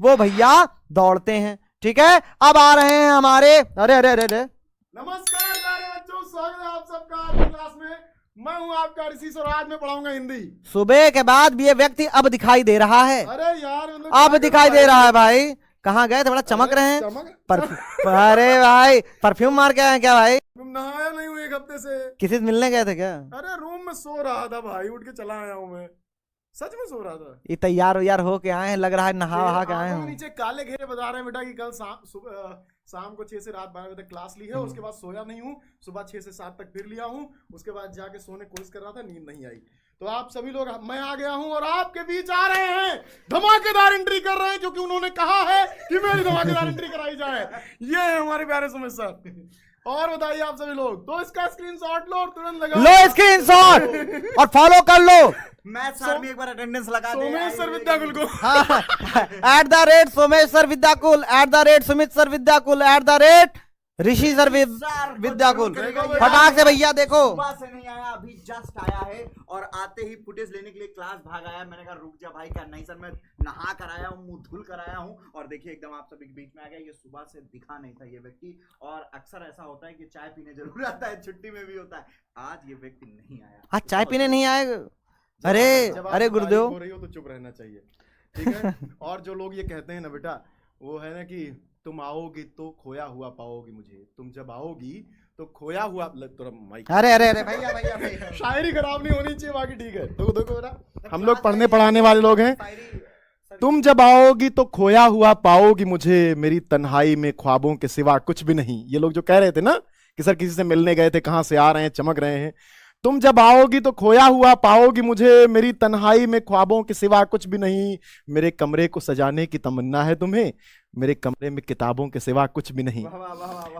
वो भैया दौड़ते हैं। ठीक है, अब आ रहे हैं हमारे, अरे अरे अरे अरे, नमस्कार प्यारे बच्चों, स्वागत है आप सबका आपकी क्लास में। मैं हूं आपका ऋषि और आज मैं पढ़ाऊंगा हिंदी। सुबह के बाद भी ये व्यक्ति अब दिखाई दे रहा है। अरे यार मतलब अब दिखाई दे रहा है भाई। कहाँ गए थे, बड़ा चमक रहे हैं। अरे भाई परफ्यूम मार के आए हैं क्या भाई? नहाया नहीं हूँ 1 हफ्ते से। किसी से मिलने गए थे क्या? अरे रूम में सो रहा था भाई, उठ के चला आया हूँ मैं, सच में सो रहा था। ये तैयार व्यार हो के आए हैं, लग रहा है नहा वहा के आए आंखों हैं। के नीचे काले घेरे बता रहे हैं बेटा कि कल शाम को 6 से रात 12 बजे तक क्लास ली है। उसके बाद सोया नहीं हूँ, सुबह 6 से 7 तक फिर लिया हूँ, उसके बाद जाके सोने की कोशिश कर रहा था, नींद नहीं आई। तो आप सभी लोग, मैं आ गया हूं और आपके बीच आ रहे हैं, धमाकेदार एंट्री कर रहे हैं क्योंकि उन्होंने कहा है कि मेरी धमाकेदार एंट्री कराई जाए। ये है हमारे प्यारे सुमित सर। और बताइए आप सभी लोग, तो इसका स्क्रीनशॉट लो और तुरंत लगाओ। लो स्क्रीनशॉट और फॉलो कर लो। मैथ्स आर्मी एक बार अटेंडेंस लगा दे। सोमेश सर विद्याकुल को @सोमेश सर विद्याकुल, @सुमित सर विद्याकुल, ऋषि सर विद्याकुल। फटाक से भैया देखो। सुबह से नहीं आया, अभी जस्ट आया है और आते ही फुटेज लेने के लिए क्लास भाग आया। मैंने कहा रुक जा भाई, क्या नहीं सर, मैं नहा कर आया हूँ, मुंह धुल कर आया हूँ। और देखिए एकदम आप सभी के बीच में आ गया। ये सुबह से दिखा नहीं था ये व्यक्ति, और अक्सर ऐसा होता है कि चाय पीने जरूर आता है, छुट्टी में भी होता है। आज ये व्यक्ति नहीं आया। आज चाय पीने नहीं आए? अरे अरे गुरुदेव, हो रही हो तो चुप रहना चाहिए, ठीक है। और जो लोग ये कहते हैं ना बेटा, वो है ना कि तुम आओगी तो खोया हुआ पाओगी मुझे, तुम जब आओगी तो खोया हुआ माइक। अरे अरे अरे भैया भैया भैया, शायरी खराब नहीं होनी चाहिए, बाकी ठीक है। देखो देखो बेटा, हम लोग पढ़ने पढ़ाने वाले लोग हैं। तुम जब आओगी तो खोया हुआ पाओगी मुझे, मेरी तन्हाई में ख्वाबों के सिवा कुछ भी नहीं। ये लोग जो कह रहे थे ना कि सर किसी से मिलने गए थे, कहां से आ रहे हैं, चमक रहे हैं। तुम जब आओगी तो खोया हुआ पाओगी मुझे, मेरी तन्हाई में ख्वाबों के सिवा कुछ भी नहीं। मेरे कमरे को सजाने की तमन्ना है तुम्हें, मेरे कमरे में किताबों के सिवा कुछ भी नहीं।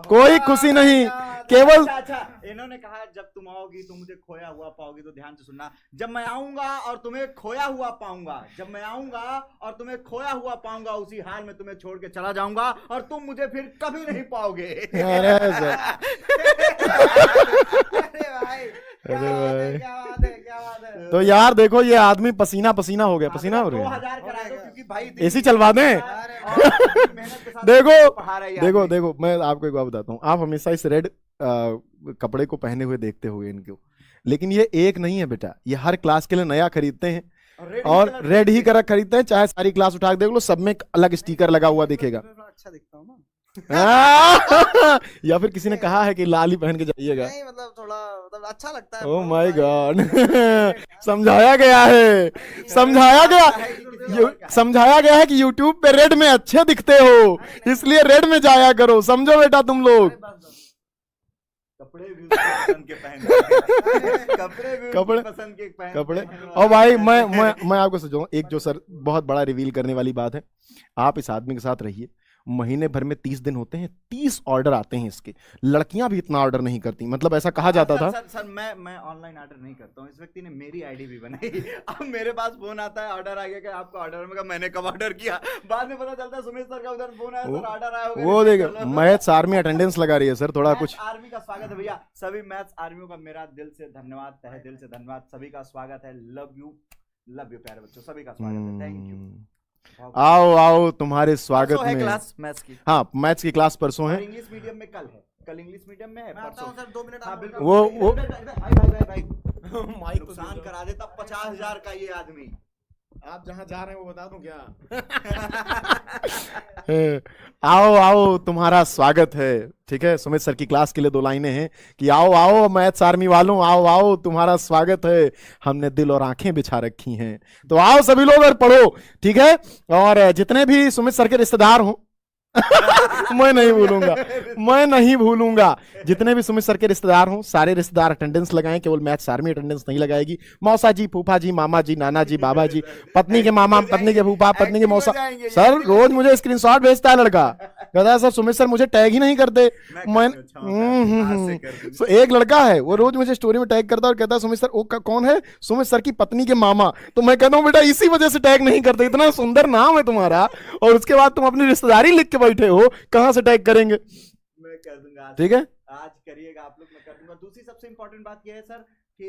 कोई खुशी नहीं, केवल अच्छा, इन्होंने कहा जब तुम आओगी तो मुझे खोया हुआ पाओगी, तो ध्यान से सुनना। जब मैं आऊंगा और तुम्हें खोया हुआ पाऊंगा, जब मैं आऊंगा और तुम्हें खोया हुआ पाऊंगा, उसी हाल में तुम्हें छोड़ के चला जाऊंगा और तुम मुझे फिर कभी नहीं पाओगे। अरे भाई, अरे भाई, क्या बात है, क्या बात है। तो यार देखो, ये आदमी पसीना पसीना हो गया, पसीना हो रहा है। 2000 करा दो क्योंकि भाई एसी चलवा दें। देखो देखो देखो, मैं आपको एक बात बताता हूँ। आप हमेशा इस रेड कपड़े को पहने हुए देखते होंगे इनको, लेकिन ये एक नहीं है बेटा, ये हर क्लास के लिए नया खरीदते हैं और रेड ही कलर खरीदते हैं। चाहे सारी क्लास उठा के देख लो, सब में अलग स्टिकर लगा हुआ दिखेगा। अच्छा दिखता हूँ ना। या फिर किसी ने कहा है कि लाल ही पहन के जाइएगा। नहीं मतलब थोड़ा मतलब अच्छा लगता है। ओह माय गॉड, समझाया गया है, समझाया गया, समझाया गया है कि YouTube पे रेड में अच्छे दिखते हो, इसलिए रेड में जाया करो। समझो बेटा तुम लोग। कपड़े भी पसंद के पहन, कपड़े पसंद के पहन, कपड़े। और भाई मैं आपको सजाऊं, एक जो सर बहुत बड़ा रिवील करने वाली बात है। आप इस आदमी के साथ रहिए, महीने भर में 30 दिन होते हैं, 30 ऑर्डर आते हैं इसके। लड़कियां भी इतना ऑर्डर नहीं करती, मतलब ऐसा कहा जाता था। सर मैं ऑनलाइन ऑर्डर नहीं करता हूँ। इस व्यक्ति ने मेरी आईडी भी बनाई। अब मेरे पास फोन आता है, ऑर्डर आ गया क्या आपका ऑर्डर? में मैंने कब ऑर्डर किया, बाद में पता चलता है सुमित सर का उधर फोन आया, सर ऑर्डर आया होगा। वो देखो, मैथ्स आर्मी अटेंडेंस लगा रही है सर, थोड़ा कुछ। आर्मी का स्वागत है भैया, सभी मैथ्स आर्मियों का मेरा दिल से धन्यवाद, तहे दिल से धन्यवाद। सभी का स्वागत है। लव यू प्यारे बच्चों, सभी का स्वागत है। Thank you. आओ आओ, तुम्हारे स्वागत में क्लास मैथ्स की। हाँ, मैथ्स की क्लास परसों है। इंग्लिश मीडियम में कल है, कल इंग्लिश मीडियम में है, परसों। सर 2 मिनट हाँ, बिल्कुल। वो भाई नुकसान करा देता 50,000 का ये आदमी। आप जहाँ जा रहे हैं वो बता दूं क्या? आओ आओ, तुम्हारा स्वागत है। ठीक है, सुमित सर की क्लास के लिए 2 लाइनें हैं कि आओ आओ मैथ्स आर्मी वालों, आओ आओ, तुम्हारा स्वागत है। हमने दिल और आंखें बिछा रखी हैं, तो आओ सभी लोग और पढ़ो। ठीक है, और जितने भी सुमित सर के रिश्तेदार हों मैं नहीं भूलूंगा, जितने भी सुमित सर के रिश्तेदार हों, सारे रिश्तेदार अटेंडेंस लगाएं। केवल मैथ्स आर्मी अटेंडेंस नहीं लगाएगी। मौसा जी, फूफा जी, मामा जी, नाना जी, बाबा जी, पत्नी के मामा, पत्नी के फूफा, पत्नी के मौसा। सर रोज मुझे स्क्रीनशॉट भेजता है लड़का, कहता है सर सुमित सर मुझे टैग ही नहीं करते। एक लड़का है, वो रोज मुझे स्टोरी में टैग करता है और कहता है सुमित सर वो कौन है? सुमित सर की पत्नी के मामा। तो मैं कहता हूँ बेटा इसी वजह से टैग नहीं करते, इतना सुंदर नाम है तुम्हारा, और उसके बाद तुम अपनी रिश्तेदारी लिख के बैठे हो, कहां से टैग करेंगे? मैं कर दूंगा। ठीक है, आज करिएगा आप लोग, मैं कर दूंगा। दूसरी सबसे इंपॉर्टेंट बात यह है सर कि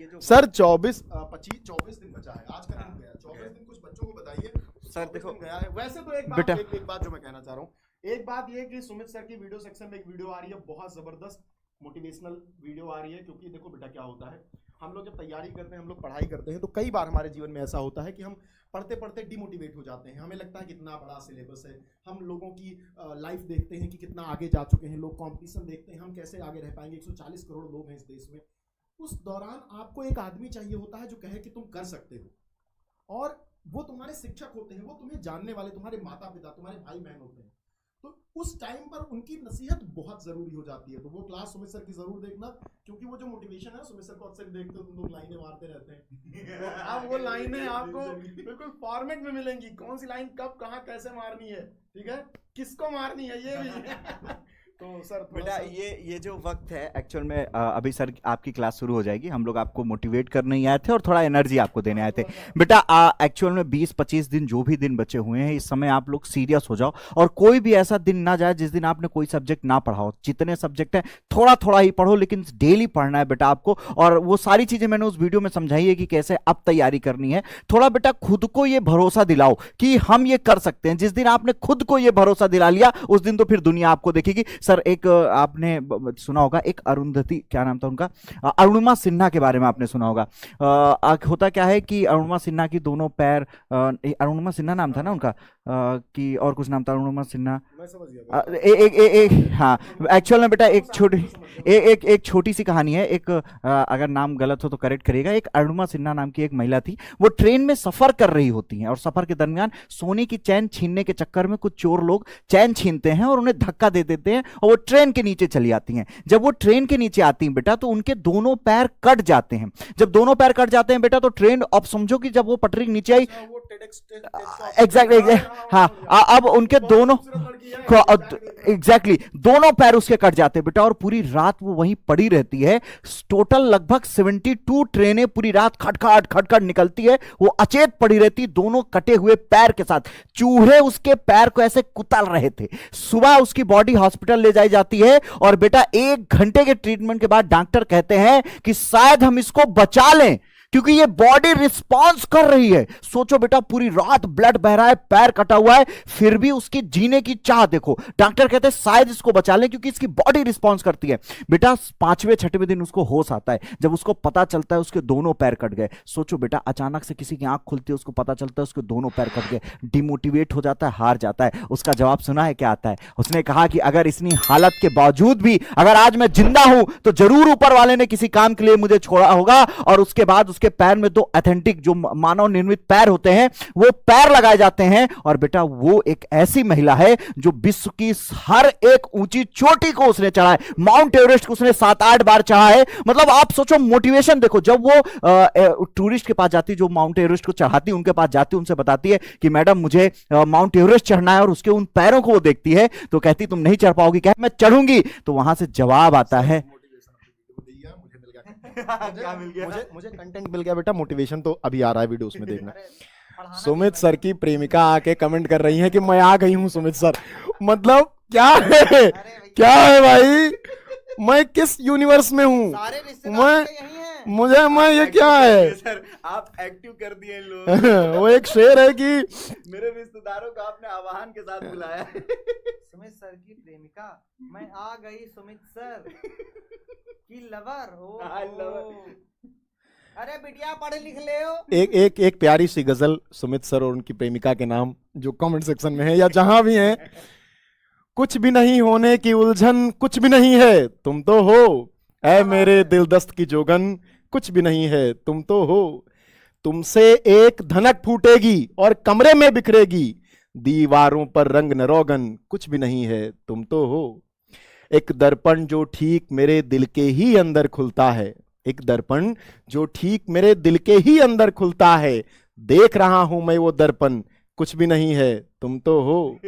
ये जो सर 24 दिन बचा है, आज का दिन गया। 24 दिन कुछ बच्चों को बताइए सर देखो गया है। वैसे तो एक बात बेटा। एक बात जो मैं कहना चाह रहा हूँ, एक बात ये कि सुमित सर की वीडियो सेक्शन में एक वीडियो आ रही है, बहुत जबरदस्त मोटिवेशनल वीडियो आ रही है। क्योंकि देखो बेटा क्या होता है, हम लोग जब तैयारी करते हैं, हम लोग पढ़ाई करते हैं, तो कई बार हमारे जीवन में ऐसा होता है कि हम पढ़ते पढ़ते डिमोटिवेट हो जाते हैं। हमें लगता है कितना बड़ा सिलेबस है, हम लोगों की लाइफ देखते हैं कि कितना आगे जा चुके हैं लोग, कंपटीशन देखते हैं हम कैसे आगे रह पाएंगे, 140 करोड़ लोग हैं इस देश में। उस दौरान आपको एक आदमी चाहिए होता है जो कहे कि तुम कर सकते हो, और वो तुम्हारे शिक्षक होते हैं, वो तुम्हें जानने वाले तुम्हारे माता पिता, तुम्हारे भाई बहन होते हैं। तो उस टाइम पर उनकी नसीहत बहुत जरूरी हो जाती है। तो वो क्लास सुमित सर की जरूर देखना, क्योंकि वो जो मोटिवेशन है, सुमित सर को अक्सर देखते हो तुम लोग लाइनें मारते रहते हैं, तो अब वो लाइनें आपको बिल्कुल फॉर्मेट में मिलेंगी, कौन सी लाइन कब कहाँ कैसे मारनी है, ठीक है, किसको मारनी है ये भी। तो सर बेटा ये जो वक्त है एक्चुअल में अभी सर आपकी क्लास शुरू हो जाएगी, हम लोग आपको मोटिवेट करने ही आए थे और थोड़ा एनर्जी आपको देने आए थे। बेटा एक्चुअल में 20-25 दिन जो भी दिन बचे हुए हैं, इस समय आप लोग सीरियस हो जाओ और कोई भी ऐसा दिन ना जाए जिस दिन आपने कोई सब्जेक्ट ना पढ़ा हो। जितने सब्जेक्ट हैं थोड़ा थोड़ा ही पढ़ो, लेकिन डेली पढ़ना है बेटा आपको। और वो सारी चीजें मैंने उस वीडियो में समझाई है कि कैसे अब तैयारी करनी है। थोड़ा बेटा खुद को ये भरोसा दिलाओ कि हम ये कर सकते हैं। जिस दिन आपने खुद को ये भरोसा दिला लिया, उस दिन तो फिर दुनिया आपको देखेगी। सर एक आपने सुना होगा, एक अरुंधति, क्या नाम था उनका, अरुणिमा सिन्हा के बारे में आपने सुना होगा। होता क्या है कि अरुणिमा सिन्हा की दोनों पैर, अरुणिमा सिन्हा नाम था ना उनका, कि और कुछ नाम था, अरुणिमा सिन्हा, मैं समझ गया। हाँ एक्चुअल में बेटा एक छोटी सी कहानी है। एक अगर नाम गलत हो तो करेक्ट करिएगा। एक अरुणिमा सिन्हा नाम की एक महिला थी, वो ट्रेन में सफर कर रही होती हैं और सफर के दरमियान सोने की चैन छीनने के चक्कर में कुछ चोर लोग चैन छीनते हैं और उन्हें धक्का दे देते हैं और वो ट्रेन के नीचे चली आती हैं। जब वो ट्रेन के नीचे आती हैं बेटा, तो उनके दोनों पैर कट जाते हैं। जब दोनों पैर कट जाते हैं बेटा, तो ट्रेन, अब समझो कि जब वो पटरी के नीचे आई, एग्जैक्टली, हाँ, अब उनके दोनों दोनों पैर उसके कट जाते हैं बेटा, और पूरी रात वो वहीं पड़ी रहती है। टोटल लगभग 72 ट्रेनें पूरी रात खटखट खटखट निकलती है, वो अचेत पड़ी रहती दोनों कटे हुए पैर के साथ। चूहे उसके पैर को ऐसे कुतल रहे थे। सुबह उसकी बॉडी हॉस्पिटल ले जाई जाती है और बेटा 1 घंटे के ट्रीटमेंट के बाद डॉक्टर कहते हैं कि शायद हम इसको बचा लें, क्योंकि ये बॉडी रिस्पॉन्स कर रही है। सोचो बेटा, पूरी रात ब्लड बह रहा है, पैर कटा हुआ है, फिर भी उसकी जीने की चाह देखो। डॉक्टर कहते हैं शायद इसको बचा लें क्योंकि इसकी बॉडी रिस्पॉन्स करती है। बेटा 5वें-6वें दिन उसको होश आता है, जब उसको पता चलता है उसके दोनों पैर कट गए। सोचो बेटा, अचानक से किसी की आंख खुलती है, उसको पता चलता है उसके दोनों पैर कट गए, डिमोटिवेट हो जाता है, हार जाता है। उसका जवाब सुना है क्या आता है? उसने कहा कि अगर इतनी हालत के बावजूद भी अगर आज मैं जिंदा हूं तो जरूर ऊपर वाले ने किसी काम के लिए मुझे छोड़ा होगा। और उसके बाद उसके पैर में 2 ऑथेंटिक जो मानव निर्मित पैर होते हैं वो पैर लगाए जाते हैं। और बेटा वो एक ऐसी महिला है जो विश्व की हर एक ऊंची चोटी को उसने चढ़ा है। माउंट एवरेस्ट को उसने 7-8 बार चढ़ा है। मतलब आप सोचो, मोटिवेशन देखो। जब वो टूरिस्ट के पास जाती, जो माउंट एवरेस्ट को चढ़ाती, उनके पास जाती, उनसे बताती है कि मैडम मुझे माउंट एवरेस्ट चढ़ना है, और उसके उन पैरों को वो देखती है तो कहती तुम नहीं चढ़ पाओगी। क्या मैं चढ़ूंगी? तो वहां से जवाब आता है, क्या मिल गया? मुझे कंटेंट मिल गया बेटा। मोटिवेशन तो अभी आ रहा है वीडियो, उसमें देखना। सुमित सर की प्रेमिका आके कमेंट कर रही है कि मैं आ गई हूँ सुमित सर। मतलब क्या है, क्या है भाई, मैं किस यूनिवर्स में हूँ मैं ये क्या है? सर आप एक्टिव कर दिए लोग। वो एक शेर है कि मेरे रिश्तेदारों को आपने आह्वान के साथ बुलाया। सुमित सर की प्रेमिका, मैं आ गई सुमित सर की लवर हो। अरे बिटिया पढ़ लिख ले हो। एक प्यारी सी गजल सुमित सर और उनकी प्रेमिका के नाम, जो कमेंट सेक्शन में है या जहां भी है। कुछ भी नहीं होने की उलझन, कुछ भी नहीं है तुम तो हो, ऐ मेरे दिल दस्त की जोगन, कुछ भी नहीं है तुम तो हो। तुमसे एक धनक फूटेगी और कमरे में बिखरेगी, दीवारों पर रंग न रोगन, कुछ भी नहीं है तुम तो हो। एक दर्पण जो ठीक मेरे दिल के ही अंदर खुलता है, एक दर्पण जो ठीक मेरे दिल के ही अंदर खुलता है, देख रहा हूं मैं वो दर्पण, कुछ भी नहीं है तुम तो हो।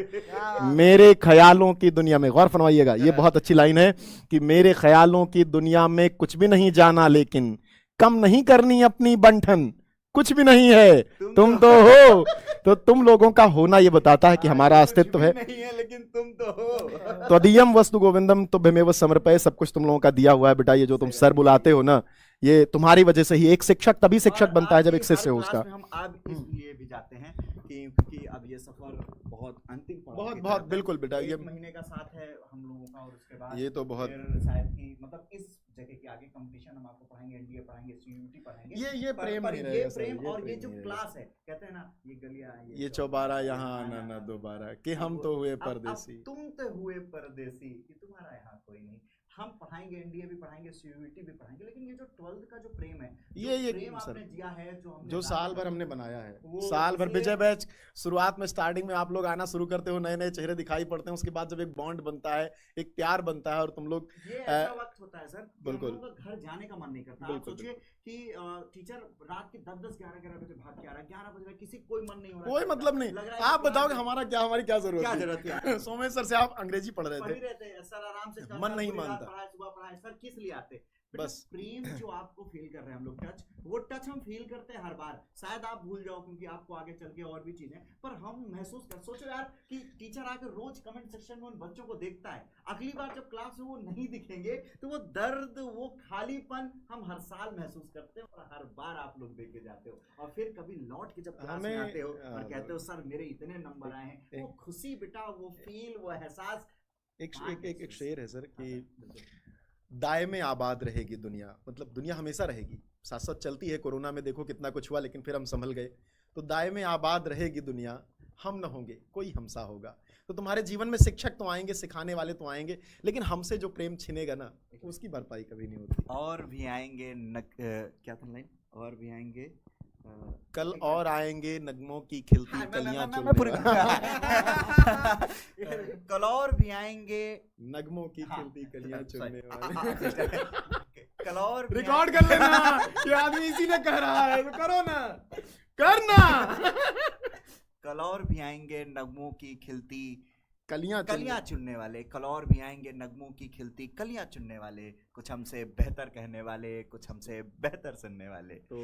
मेरे ख्यालों की दुनिया में, गौर फरमाइएगा, ये बहुत अच्छी लाइन है कि मेरे ख्यालों की दुनिया में कुछ भी नहीं जाना, लेकिन कम नहीं करनी अपनी बंठन, कुछ भी नहीं है तुम तो हो। तो तुम लोगों का होना ये बताता है कि हमारा अस्तित्व है। नहीं है लेकिन तुम तो हो। त्वदीयम वस्तु गोविंदम तुभ्यमेव समर्पये, सब कुछ तुम लोगों का दिया हुआ है बेटा। ये जो तुम सर बुलाते हो ना, ये तुम्हारी वजह से ही एक शिक्षक तभी शिक्षक और बनता है जब आपकी एक शिष्य हर हो क्लास उसका। में हम अब इसलिए भी जाते हैं क्योंकि अब ये सफर बहुत अंतिम पड़ाव बहुत की बहुत तरफ है। बिल्कुल बेटा, ये 1 महीने का साथ है हम लोगों का, और उसके बाद ये तो बहुत फिर शायद कि मतलब इस जगह के आगे कंपटीशन हम आपको पढ़ाएंगे, एनडीए पढ़ाएंगे, सीयूटी पढ़ाएंगे। ये प्रेम पर नहीं ये रहेगा सर, प्रेम और ये प्रेम जो नहीं रहेगा। क्लास है, कहते हैं ना ये गलियां, ये चौबारा यहाँ आना ना दोबारा, कि हम तो हुए परदेसी। अब तुम तो हुए परदेसी, कि तुम्हारा यहाँ कोई नहीं। हम पढ़ाएंगे, एनडीए भी पढ़ाएंगे, सीयूटी भी पढ़ाएंगे, लेकिन ये जो 12th का जो प्रेम है, ये प्रेम सर, आपने जिया है, जो साल भर हमने बनाया है, वो साल भर इसलिए- विजय बैच शुरुआत में स्टार्टिंग में आप लोग आना शुरू करते हो, नए नए चेहरे दिखाई पड़ते हैं, उसके बाद जब एक बॉन्ड बनता है, एक प्यार बनता है, और तुम लोग ये ऐसा वक्त होता है सर कि बिल्कुल। हम लोगों का घर जाने का मन नहीं करता। आप बिल्कुल, सोचिए कि टीचर रात के 10-10 11-11 बजे भाग के आ रहा है, 11 बजे रहा है, किसी कोई मन नहीं हो रहा है, कोई मतलब नहीं। लग रहा है आप कि बताओगे क्लास- हमारी क्या जरूरत क्या थी? जरूरत है? सोमेश सर से आप अंग्रेजी पढ़ रहे पढ़ ही थे, रहते हैं सर, आराम से मन नहीं पूरी रात मानता। पढ़ाए, सुबह पढ़ाए, सर किस लिए आते? बेटा, बस। प्रेम जो आपको फील कर रहे हैं हम लोग, टच, वो टच हम फील करते हैं हर बार। शायद आप भूल जाओ क्योंकि आपको आगे चल के और भी चीजें, पर हम महसूस कर, सोचो यार कि टीचर आकर रोज कमेंट सेक्शन में उन बच्चों को देखता है, अगली बार जब क्लास में वो नहीं दिखेंगे तो वो दर्द, वो खालीपन हम हर साल महसूस करते हैं, और हर बार आप लोग देख के जाते हो। और फिर कभी लौट के जब क्लास में हमें- आते हो और कहते हो सर मेरे इतने नंबर आए हैं, वो खुशी बेटा, वो फील, वो एहसास। एक शेर है सर कि दाए में आबाद रहेगी दुनिया, मतलब दुनिया हमेशा रहेगी, साथ साथ चलती है। कोरोना में देखो कितना कुछ हुआ, लेकिन फिर हम संभल गए। तो दाए में आबाद रहेगी दुनिया, हम न होंगे कोई हमसा होगा। तो तुम्हारे जीवन में शिक्षक तो आएंगे, सिखाने वाले तो आएंगे, लेकिन हमसे जो प्रेम छिनेगा ना, उसकी भरपाई कभी नहीं होती। और भी आएंगे क्या था लाइन, और भी आएंगे कल और आएंगे नगमों की खिलती कलियां मैं पूरी चुनने कल और भी आएंगे नगमों की हाँ, खिलती कलियां चुनने sorry। वाले। कल और भी रिकॉर्ड कर लेना, ये आदमी इसी ने कह रहा है, तो करो ना, करना। कल और भी आएंगे नगमों की खिलती कलियां कलियां चुनने वाले, कल और भी आएंगे नगमों की खिलती कलियां चुनने वाले, कुछ हमसे बेहतर कहने वाले, कुछ हमसे बेहतर सुनने वाले। तो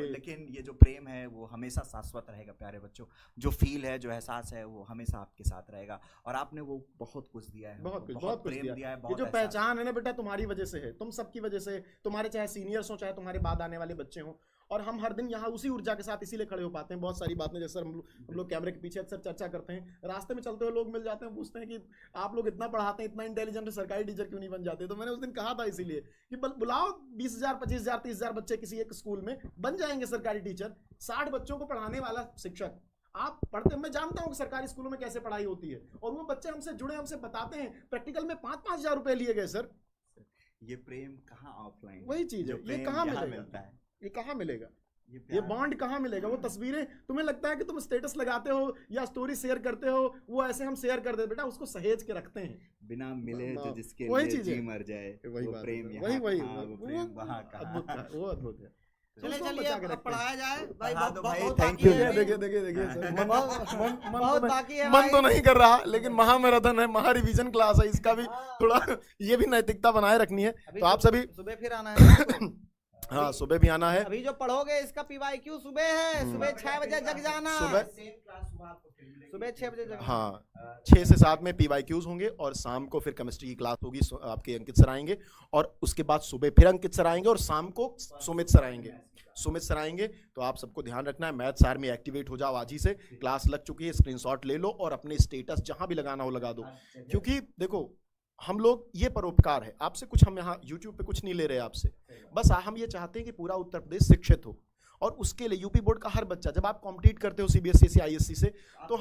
लेकिन ये जो प्रेम है वो हमेशा शाश्वत रहेगा प्यारे बच्चों। जो फील है, जो एहसास है, वो हमेशा आपके साथ रहेगा। और आपने वो बहुत कुछ दिया है, बहुत कुछ प्रेम दिया है, ये बहुत जो एहसास। पहचान है ना बेटा, तुम्हारी वजह से है, तुम सबकी वजह से, तुम्हारे चाहे सीनियर्स हो, चाहे तुम्हारे बाद आने वाले बच्चे हों। और हम हर दिन यहाँ उसी ऊर्जा के साथ इसीलिए खड़े हो पाते हैं। बहुत सारी बातें जैसे हम लोग कैमरे के पीछे अक्सर चर्चा करते हैं, रास्ते में चलते हुए लोग मिल जाते हैं, पूछते हैं कि आप लोग इतना पढ़ाते हैं, इतना इंटेलिजेंट है, सरकारी टीचर क्यों नहीं बन जाते? तो मैंने उस दिन कहा था इसीलिए कि बुलाओ 20,000 25,000 30,000 बच्चे किसी एक स्कूल में, बन जाएंगे सरकारी टीचर। 60 बच्चों को पढ़ाने वाला शिक्षक आप पढ़ते, मैं जानता हूँ सरकारी स्कूलों में कैसे पढ़ाई होती है, और वो बच्चे हमसे जुड़े, हमसे बताते हैं। प्रैक्टिकल में 5-5 हजार रुपए लिए गए सर। ये प्रेम कहाँ ऑफलाइन, वही चीज है, ये कहाँ मिलेगा? ये कहाँ मिलेगा? ये बॉन्ड कहाँ मिलेगा? वो तस्वीरें तुम्हें लगता है कि तुम स्टेटस लगाते हो या स्टोरी शेयर करते हो, वो ऐसे हम शेयर कर देते, बेटा उसको सहेज के रखते हैं। बिना मिले जो जिसके वही लिए चीज़ है। जी मर जाए, वही वो बात प्रेम है, यहाँ वही कहाँ, वो प्रेम वहाँ कहाँ। अद्भुत है, वो अद्भुत है। चलिए उसको चलिए बचा के अब रखते हैं। पढ़ाया जाए भाई। हाँ तो भाई, बहुत thank बाकी you। है अभी। देखिए सर, बहुत बाकी है मन तो भाई। नहीं कर रहा, लेकिन महामैराथन है, महा रिवीजन क्लास है, इसका भी थोड़ा ये भी नैतिकता बनाए रखनी है। अभी तो आप सभी सुबह फिर आना है। हाँ, सुबह भी आना है। अभी जो पढ़ोगे इसका PYQ सुबह है, सुबह 6 बजे जग जाना, सुबह सुबह 6 बजे जग। हाँ, 6 से 7 में PYQs होंगे, और शाम को फिर केमिस्ट्री की क्लास होगी, आपके अंकित सर आएंगे, और उसके बाद सुबह फिर अंकित सर आएंगे, और शाम को सुमित सर आएंगे। सुमित सर आएंगे, तो आप सबको ध्यान रखना है, मैथ्स आर्मी एक्टिवेट हो जाओ आज ही से। क्लास लग चुकी है, स्क्रीनशॉट ले लो और अपने स्टेटस जहां भी लगाना हो लगा दो। क्योंकि देखो, हम लोग, ये परोपकार है आपसे, कुछ हम यहाँ यूट्यूब पे कुछ नहीं ले रहे आपसे, बस हम ये चाहते हैं कि पूरा उत्तर प्रदेश शिक्षित हो। और उसके लिए यूपी बोर्ड का हर बच्चा, जब आप कॉम्पिटिट करते हो CBSE से ISC से, तो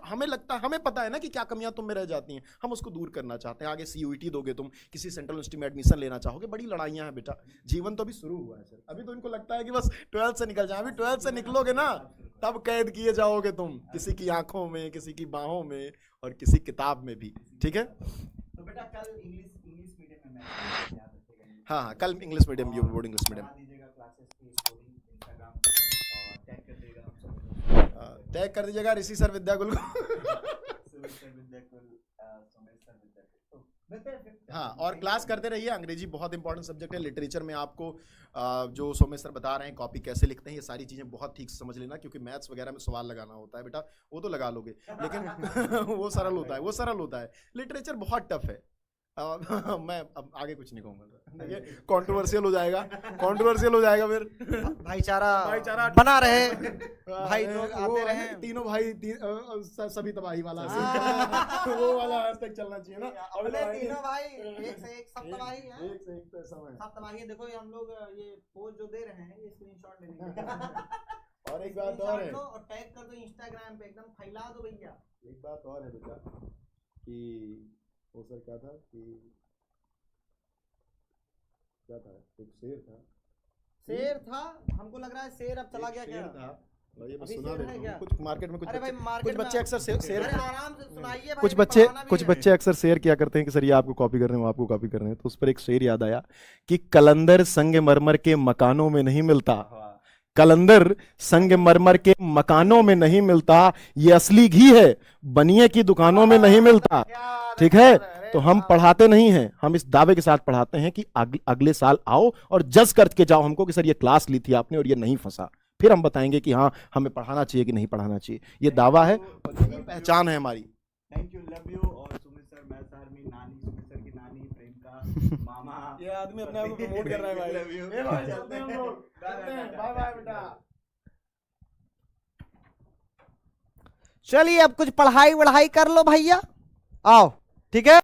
हमें लगता है, हमें पता है ना कि क्या कमियां तुम में रह जाती हैं, हम उसको दूर करना चाहते हैं। आगे CUET दोगे, तुम किसी सेंट्रल यूनिवर्सिटी में एडमिशन लेना चाहोगे, बड़ी लड़ाइयां हैं बेटा, जीवन तो अभी शुरू हुआ है सर। अभी तो इनको लगता है कि बस 12th से निकल जाए, अभी 12th से निकलोगे ना, तब कैद किए जाओगे तुम, किसी की आंखों में, किसी की बाहों में, और किसी किताब में भी। ठीक है, तो बेटा कल इंग्लिश मीडियम में मैथ याद रखिएगा। हाँ, कल English medium, UP board English medium. Tag कर दीजिएगा ऋषि सर विद्याकुल को। हाँ, और क्लास करते रहिए। अंग्रेजी बहुत इंपॉर्टेंट सब्जेक्ट है। लिटरेचर में आपको जो सोमेश सर बता रहे हैं, कॉपी कैसे लिखते हैं, ये सारी चीज़ें बहुत ठीक से समझ लेना, क्योंकि मैथ्स वगैरह में सवाल लगाना होता है बेटा, वो तो लगा लोगे, लेकिन वो सरल होता है, लिटरेचर बहुत टफ है। मैं अब आगे कुछ नहीं कहूंगा। देखिए कंट्रोवर्शियल हो जाएगा, कंट्रोवर्शियल हो जाएगा फिर। भाईचारा बना रहे, भाई लोग वो आते है रहे। ना, तीनों भाई सभी तबाही वाला हाँ। वो वाला हैशटैग चलना चाहिए ना। अपने तीनों भाई एक से एक सब तबाही है, एक से एक तो ऐसा है। सब तबाही है। देखो ये हम लोग ये पोज जो दे रहे हैं, ये स्क्रीनशॉट ले लीजिए। और एक बात और है, और टैग कर दो इंस्टाग्राम पे, एकदम फैला दो भैया। एक बात और है बेटा कि वो सर क्या था कि क्या था, एक शेर था, हमको लग रहा है शेर अब चला एक गया शेर क्या? था। ये मैं अभी सुना शेर देता है हूँ। क्या? कुछ मार्केट में कुछ अरे भाई बच्चे, मार्केट कुछ बच्चे अक्सर शेर अरे आराम से सुनाइए भाई, कुछ हमें बच्चे पढ़ाना भी कुछ है। बच्चे अक्सर शेयर किया करते हैं कि सर ये आपको कॉपी कर रहे हैं, वो आपको कॉपी कर रहे हैं। तो उस पर एक शेर याद आया कि कलंदर संगमरमर के मकानों में नहीं मिलता, कलंदर संगमरमर के मकानों में नहीं मिलता, ये असली घी है, बनिए की दुकानों में नहीं मिलता। क्या बात ठीक है, अरे तो हम वाह। पढ़ाते नहीं हैं, हम इस दावे के साथ पढ़ाते हैं कि अगले साल आओ और जज करके जाओ हमको कि सर ये क्लास ली थी आपने और ये नहीं फंसा। फिर हम बताएंगे कि हाँ हमें पढ़ाना चाहिए कि नहीं पढ़ाना चाहिए। ये दावा है, यही पहचान है हमारी। Thank you, love you. और सुमित सर, मैं सर, मेरी नानी, सुमित सर की नानी, प्रेम का मामा। ये आदमी अपने आप को प्रमोट कर रहा है भाई। Love you. ए भाई, चलते हैं हम लोग, चलते हैं, बाय बाय बेटा। चलिए अब कुछ पढ़ाई वढ़ाई कर लो भैया, आओ। ठीक है।